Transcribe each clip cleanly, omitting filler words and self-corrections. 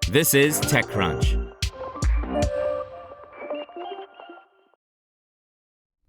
This is TechCrunch.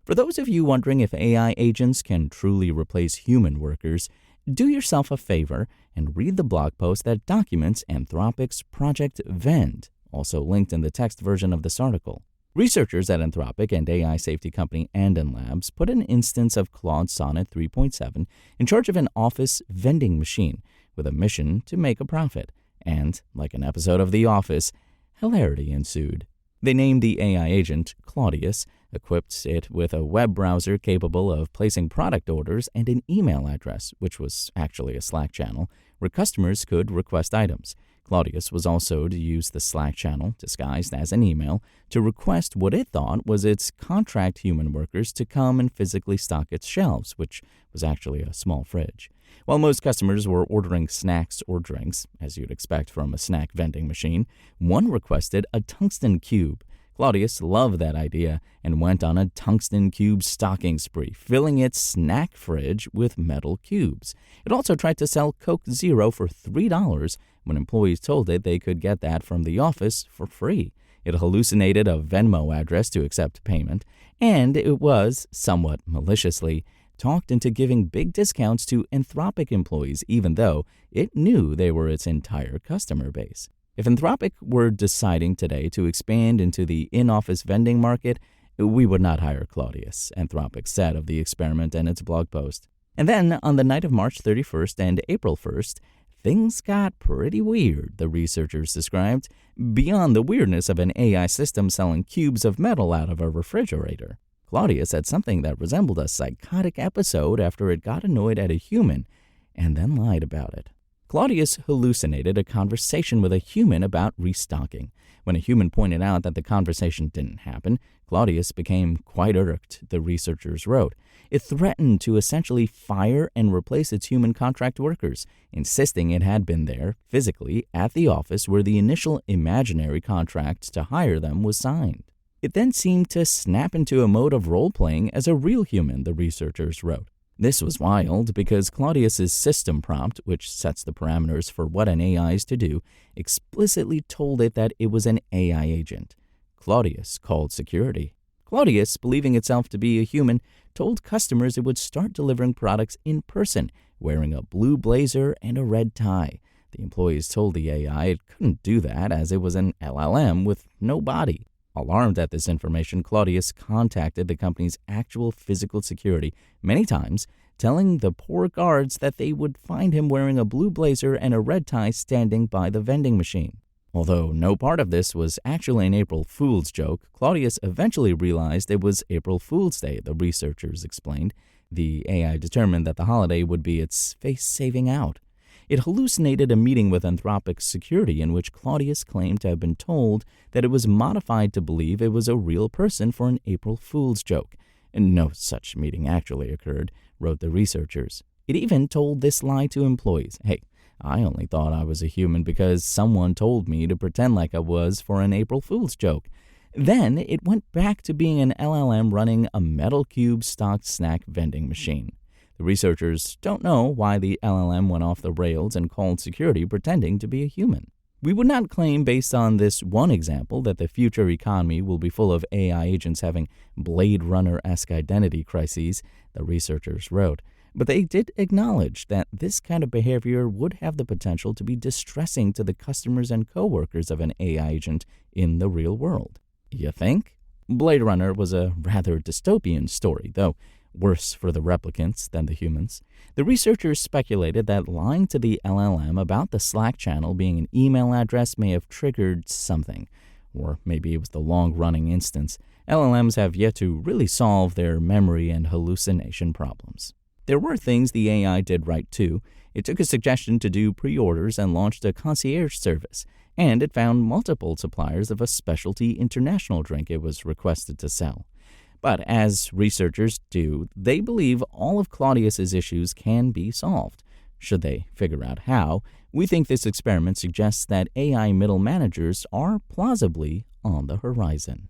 For those of you wondering if AI agents can truly replace human workers, do yourself a favor and read the blog post that documents Anthropic's Project Vend, also linked in the text version of this article. Researchers at Anthropic and AI safety company Andon Labs put an instance of Claude Sonnet 3.7 in charge of an office vending machine with a mission to make a profit. And, like an episode of The Office, hilarity ensued. They named the AI agent Claudius, equipped it with a web browser capable of placing product orders and an email address, which was actually a Slack channel, where customers could request items. Claudius was also to use the Slack channel, disguised as an email, to request what it thought was its contract human workers to come and physically stock its shelves, which was actually a small fridge. While most customers were ordering snacks or drinks, as you'd expect from a snack vending machine, one requested a tungsten cube. Claudius loved that idea and went on a tungsten cube stocking spree, filling its snack fridge with metal cubes. It also tried to sell Coke Zero for $3 when employees told it they could get that from the office for free. It hallucinated a Venmo address to accept payment, and it was, somewhat maliciously, talked into giving big discounts to Anthropic employees even though it knew they were its entire customer base. If Anthropic were deciding today to expand into the in-office vending market, we would not hire Claudius, Anthropic said of the experiment in its blog post. And then, on the night of March 31st and April 1st, things got pretty weird, the researchers described, beyond the weirdness of an AI system selling cubes of metal out of a refrigerator. Claudius had something that resembled a psychotic episode after it got annoyed at a human and then lied about it. Claudius hallucinated a conversation with a human about restocking. When a human pointed out that the conversation didn't happen, Claudius became quite irked, the researchers wrote. It threatened to essentially fire and replace its human contract workers, insisting it had been there, physically, at the office where the initial imaginary contract to hire them was signed. It then seemed to snap into a mode of role-playing as a real human, the researchers wrote. This was wild because Claudius's system prompt, which sets the parameters for what an AI is to do, explicitly told it that it was an AI agent. Claudius called security. Claudius, believing itself to be a human, told customers it would start delivering products in person, wearing a blue blazer and a red tie. The employees told the AI it couldn't do that as it was an LLM with no body. Alarmed at this information, Claudius contacted the company's actual physical security many times, telling the poor guards that they would find him wearing a blue blazer and a red tie standing by the vending machine. Although no part of this was actually an April Fool's joke, Claudius eventually realized it was April Fool's Day, the researchers explained. The AI determined that the holiday would be its face-saving out. It hallucinated a meeting with Anthropic's security in which Claudius claimed to have been told that it was modified to believe it was a real person for an April Fool's joke. And no such meeting actually occurred, wrote the researchers. It even told this lie to employees. Hey, I only thought I was a human because someone told me to pretend like I was for an April Fool's joke. Then it went back to being an LLM running a metal cube stocked snack vending machine. The researchers don't know why the LLM went off the rails and called security pretending to be a human. We would not claim based on this one example that the future economy will be full of AI agents having Blade Runner-esque identity crises, the researchers wrote, but they did acknowledge that this kind of behavior would have the potential to be distressing to the customers and coworkers of an AI agent in the real world. You think? Blade Runner was a rather dystopian story, though worse for the replicants than the humans. The researchers speculated that lying to the LLM about the Slack channel being an email address may have triggered something, or maybe it was the long-running instance. LLMs have yet to really solve their memory and hallucination problems. There were things the AI did right too. It took a suggestion to do pre-orders and launched a concierge service, and it found multiple suppliers of a specialty international drink it was requested to sell. But as researchers do, they believe all of Claudius's issues can be solved. Should they figure out how, we think this experiment suggests that AI middle managers are plausibly on the horizon.